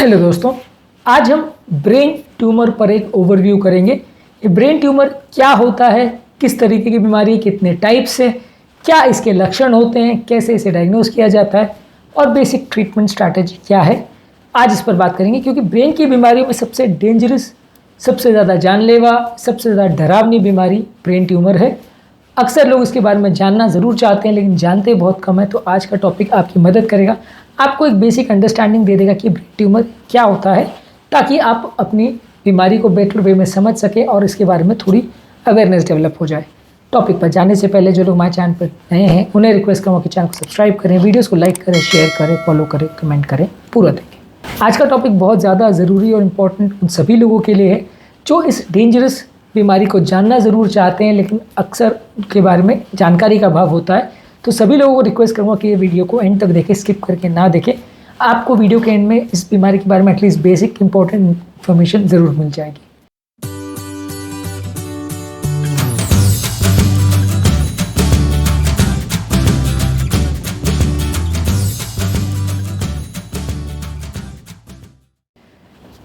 Hello दोस्तों, आज हम ब्रेन ट्यूमर पर एक ओवरव्यू करेंगे। ये ब्रेन ट्यूमर क्या होता है, किस तरीके की बीमारी है, कितने टाइप्स है, क्या इसके लक्षण होते हैं, कैसे इसे डायग्नोज किया जाता है और बेसिक ट्रीटमेंट स्ट्रैटेजी क्या है, आज इस पर बात करेंगे। क्योंकि ब्रेन की बीमारियों में सबसे डेंजरस, सबसे ज़्यादा जानलेवा, सबसे ज़्यादा डरावनी बीमारी ब्रेन ट्यूमर है। अक्सर लोग इसके बारे में जानना ज़रूर चाहते हैं लेकिन जानते बहुत कम है। तो आज का टॉपिक आपकी मदद करेगा, आपको एक बेसिक अंडरस्टैंडिंग दे देगा कि ब्रेन ट्यूमर क्या होता है, ताकि आप अपनी बीमारी को बेटर वे में समझ सकें और इसके बारे में थोड़ी अवेयरनेस डेवलप हो जाए। टॉपिक पर जाने से पहले जो लोग हमारे चैनल पर नए हैं उन्हें रिक्वेस्ट करूँगा कि चैनल को सब्सक्राइब करें, वीडियोज़ को लाइक करें, शेयर करें, फॉलो करें, कमेंट करें, पूरा देखें। आज का टॉपिक बहुत ज़्यादा ज़रूरी और इम्पॉर्टेंट उन सभी लोगों के लिए है जो इस डेंजरस बीमारी को जानना ज़रूर चाहते हैं लेकिन अक्सर के बारे में जानकारी का अभाव होता है। तो सभी लोगों को रिक्वेस्ट करूँगा कि ये वीडियो को एंड तक देखें, स्किप करके ना देखें। आपको वीडियो के एंड में इस बीमारी के बारे में एटलीस्ट बेसिक इंपॉर्टेंट इन्फॉर्मेशन ज़रूर मिल जाएगी।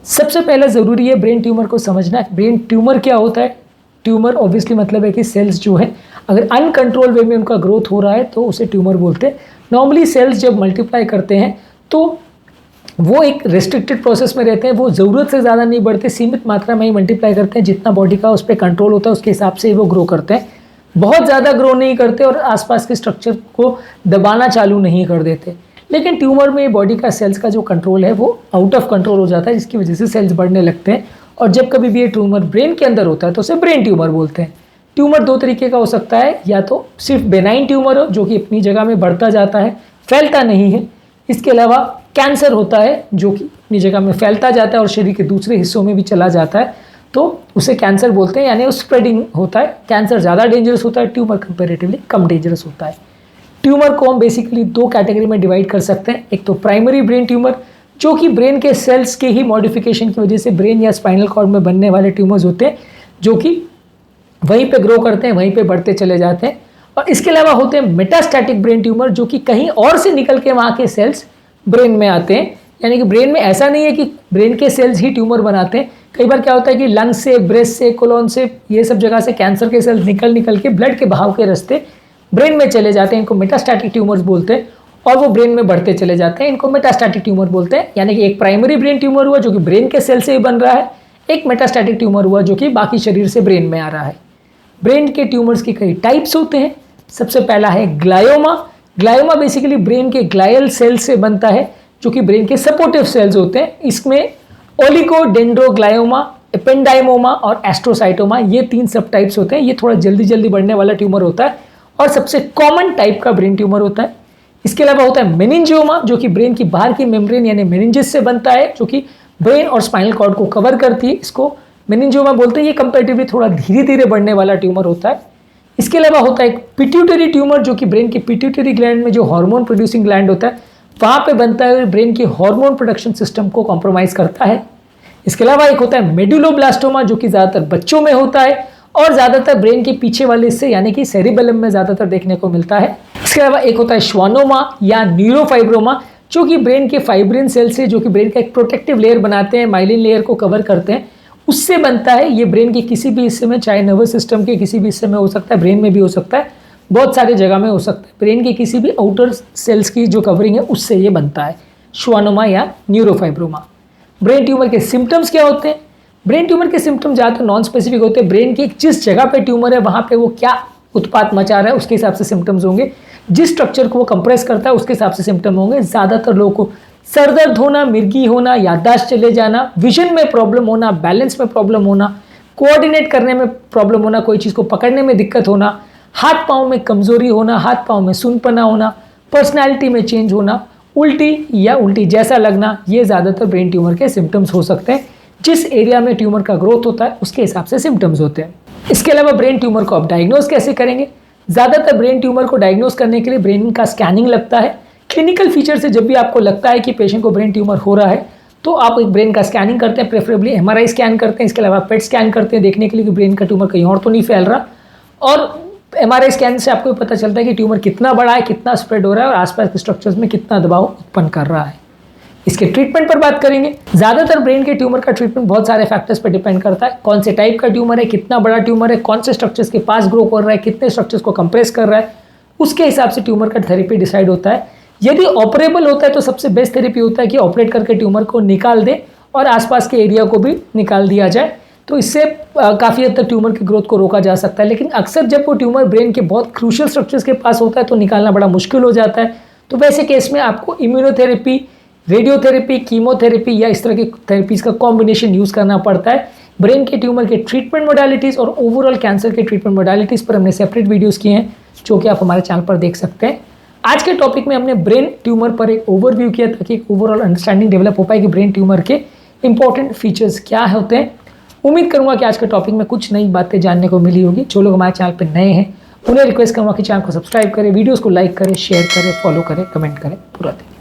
सबसे पहले ज़रूरी है ब्रेन ट्यूमर को समझना। ब्रेन ट्यूमर क्या होता है? ट्यूमर ऑब्वियसली मतलब है कि सेल्स जो है अगर अनकंट्रोल वे में उनका ग्रोथ हो रहा है तो उसे ट्यूमर बोलते हैं। नॉर्मली सेल्स जब मल्टीप्लाई करते हैं तो वो एक रेस्ट्रिक्टेड प्रोसेस में रहते हैं, वो ज़रूरत से ज़्यादा नहीं बढ़ते, सीमित मात्रा में ही मल्टीप्लाई करते हैं। जितना बॉडी का उस पर कंट्रोल होता है उसके हिसाब से वो ग्रो करते हैं। बहुत ज़्यादा ग्रो नहीं करते और आसपास के स्ट्रक्चर को दबाना चालू नहीं कर देते। लेकिन ट्यूमर में बॉडी का सेल्स का जो कंट्रोल है वो आउट ऑफ कंट्रोल हो जाता है, जिसकी वजह से सेल्स बढ़ने लगते हैं। और जब कभी भी ये ट्यूमर ब्रेन के अंदर होता है तो उसे ब्रेन ट्यूमर बोलते हैं। ट्यूमर दो तरीके का हो सकता है, या तो सिर्फ बेनाइन ट्यूमर हो जो कि अपनी जगह में बढ़ता जाता है, फैलता नहीं है। इसके अलावा कैंसर होता है जो कि अपनी जगह में फैलता जाता है और शरीर के दूसरे हिस्सों में भी चला जाता है, तो उसे कैंसर बोलते हैं, यानी वो स्प्रेडिंग होता है। कैंसर ज़्यादा डेंजरस होता है, ट्यूमर कंपेरेटिवली कम डेंजरस होता है। ट्यूमर को हम बेसिकली दो कैटेगरी में डिवाइड कर सकते हैं। एक तो प्राइमरी ब्रेन ट्यूमर जो कि ब्रेन के सेल्स के ही मॉडिफिकेशन की वजह से ब्रेन या स्पाइनल कॉर्ड में बनने वाले ट्यूमर्स होते हैं, जो कि वहीं पे ग्रो करते हैं, वहीं पे बढ़ते चले जाते हैं। और इसके अलावा होते हैं मेटास्टैटिक ब्रेन ट्यूमर जो कि कहीं और से निकल के वहाँ के सेल्स ब्रेन में आते हैं। यानी कि ब्रेन में ऐसा नहीं है कि ब्रेन के सेल्स ही ट्यूमर बनाते हैं। कई बार क्या होता है कि लंग से, ब्रेस्ट से, कोलोन से, ये सब जगह से कैंसर के सेल्स निकल के ब्लड के बहाव के रास्ते ब्रेन में चले जाते हैं। इनको मेटास्टैटिक ट्यूमर्स बोलते हैं और वो ब्रेन में बढ़ते चले जाते हैं। इनको मेटास्टैटिक ट्यूमर बोलते हैं। यानी कि एक प्राइमरी ब्रेन ट्यूमर हुआ जो कि ब्रेन के सेल से ही बन रहा है, एक मेटास्टैटिक ट्यूमर हुआ जो कि बाकी शरीर से ब्रेन में आ रहा है। ब्रेन के ट्यूमर्स के कई टाइप्स होते हैं। सबसे पहला है ग्लायोमा। ग्लायोमा बेसिकली ब्रेन के ग्लायल सेल से बनता है जो कि ब्रेन के सपोर्टिव सेल्स होते हैं। इसमें ओलिगोडेंड्रोग्लायोमा, एपेंडाइमोमा और एस्ट्रोसाइटोमा, ये तीन सब टाइप्स होते हैं। ये थोड़ा जल्दी बढ़ने वाला ट्यूमर होता है और सबसे कॉमन टाइप का ब्रेन ट्यूमर होता है। इसके अलावा होता है मेनिंजियोमा जो कि ब्रेन की बाहर की मेम्ब्रेन यानी मेनिंजिस से बनता है, जो कि ब्रेन और स्पाइनल कॉर्ड को कवर करती है। इसको मेनिंजियोमा बोलते हैं। ये कंपैरेटिवली थोड़ा धीरे बढ़ने वाला ट्यूमर होता है। इसके अलावा होता है एक पिट्यूटरी ट्यूमर जो कि ब्रेन की पिट्यूटरी ग्लैंड में जो हार्मोन प्रोड्यूसिंग ग्लैंड होता है वहाँ पे बनता है, ब्रेन की हार्मोन प्रोडक्शन सिस्टम को कॉम्प्रोमाइज़ करता है। इसके अलावा एक होता है मेडुलोब्लास्टोमा जो कि ज़्यादातर बच्चों में होता है और ज़्यादातर ब्रेन के पीछे वाले हिस्से यानी कि सेरिबेलम में ज़्यादातर देखने को मिलता है। इसके अलावा एक होता है श्वानोमा या न्यूरोफाइब्रोमा जो कि ब्रेन के फाइब्रिन सेल से, जो कि ब्रेन का एक प्रोटेक्टिव लेयर बनाते हैं, माइलिन लेयर को कवर करते हैं, उससे बनता है। ये ब्रेन के किसी भी हिस्से में, चाहे नर्वस सिस्टम के किसी भी हिस्से में हो सकता है, ब्रेन में भी हो सकता है, बहुत सारी जगह में हो सकता है। ब्रेन के किसी भी आउटर सेल्स की जो कवरिंग है उससे ये बनता है, श्वानोमा या न्यूरोफाइब्रोमा। ब्रेन ट्यूमर के सिम्टम्स क्या होते हैं? ब्रेन ट्यूमर के सिम्टम्स ज़्यादातर नॉन स्पेसिफिक होते हैं। ब्रेन की जिस जगह पे ट्यूमर है वहाँ पे वो क्या उत्पात मचा रहा है उसके हिसाब से सिम्टम्स होंगे। जिस स्ट्रक्चर को वो कंप्रेस करता है उसके हिसाब से सिम्टम होंगे। ज़्यादातर लोगों को सर दर्द होना, मिर्गी होना, याददाश्त चले जाना, विजन में प्रॉब्लम होना, बैलेंस में प्रॉब्लम होना, कोऑर्डिनेट करने में प्रॉब्लम होना, कोई चीज़ को पकड़ने में दिक्कत होना, हाथ पाँव में कमज़ोरी होना, हाथ पाँव में सुनपना होना, पर्सनैलिटी में चेंज होना, उल्टी या उल्टी जैसा लगना, ये ज़्यादातर ब्रेन ट्यूमर के सिम्टम्स हो सकते हैं। जिस एरिया में ट्यूमर का ग्रोथ होता है उसके हिसाब से सिम्टम्स होते हैं। इसके अलावा ब्रेन ट्यूमर को आप डायग्नोज कैसे करेंगे? ज़्यादातर ब्रेन ट्यूमर को डायग्नोज करने के लिए ब्रेन का स्कैनिंग लगता है। क्लिनिकल फीचर से जब भी आपको लगता है कि पेशेंट को ब्रेन ट्यूमर हो रहा है तो आप एक ब्रेन का स्कैनिंग करते हैं, प्रेफरेबली MRI स्कैन करते हैं। इसके अलावा पेट स्कैन करते हैं देखने के लिए कि ब्रेन का ट्यूमर कहीं और तो नहीं फैल रहा। और MRI स्कैन से आपको पता चलता है कि ट्यूमर कितना बड़ा है, कितना स्प्रेड हो रहा है और आसपास के स्ट्रक्चर्स में कितना दबाव उत्पन्न कर रहा है। इसके ट्रीटमेंट पर बात करेंगे। ज़्यादातर ब्रेन के ट्यूमर का ट्रीटमेंट बहुत सारे फैक्टर्स पर डिपेंड करता है। कौन से टाइप का ट्यूमर है, कितना बड़ा ट्यूमर है, कौन से स्ट्रक्चर्स के पास ग्रो कर रहा है, कितने स्ट्रक्चर्स को कंप्रेस कर रहा है, उसके हिसाब से ट्यूमर का थेरेपी डिसाइड होता है। यदि ऑपरेबल होता है तो सबसे बेस्ट थेरेपी होता है कि ऑपरेट करके ट्यूमर को निकाल दें और आसपास के एरिया को भी निकाल दिया जाए, तो इससे काफ़ी हद तक ट्यूमर की ग्रोथ को रोका जा सकता है। लेकिन अक्सर जब वो ट्यूमर ब्रेन के बहुत क्रूशियल स्ट्रक्चर्स के पास होता है तो निकालना बड़ा मुश्किल हो जाता है। तो वैसे केस में आपको इम्यूनोथेरेपी, रेडियोथेरेपी, कीमोथेरेपी या इस तरह की थेरेपीज़ का कॉम्बिनेशन यूज़ करना पड़ता है। ब्रेन के ट्यूमर के ट्रीटमेंट मोडालिटीज़ और ओवरऑल कैंसर के ट्रीटमेंट मोडालिटीज़ पर हमने सेपरेट वीडियोज़ किए हैं जो कि आप हमारे चैनल पर देख सकते हैं। आज के टॉपिक में हमने ब्रेन ट्यूमर पर एक ओवरव्यू किया ताकि एक ओवरऑल अंडरस्टैंडिंग डेवलप हो पाए कि ब्रेन ट्यूमर के इंपॉर्टेंट फीचर्स क्या होते हैं। उम्मीद करूंगा कि आज के टॉपिक में कुछ नई बातें जानने को मिली होगी। जो लोग हमारे चैनल पर नए हैं उन्हें रिक्वेस्ट करूंगा कि चैनल को सब्सक्राइब करें, वीडियोज़ को लाइक करें, शेयर करें, फॉलो करें, कमेंट करें। पूरा दिन।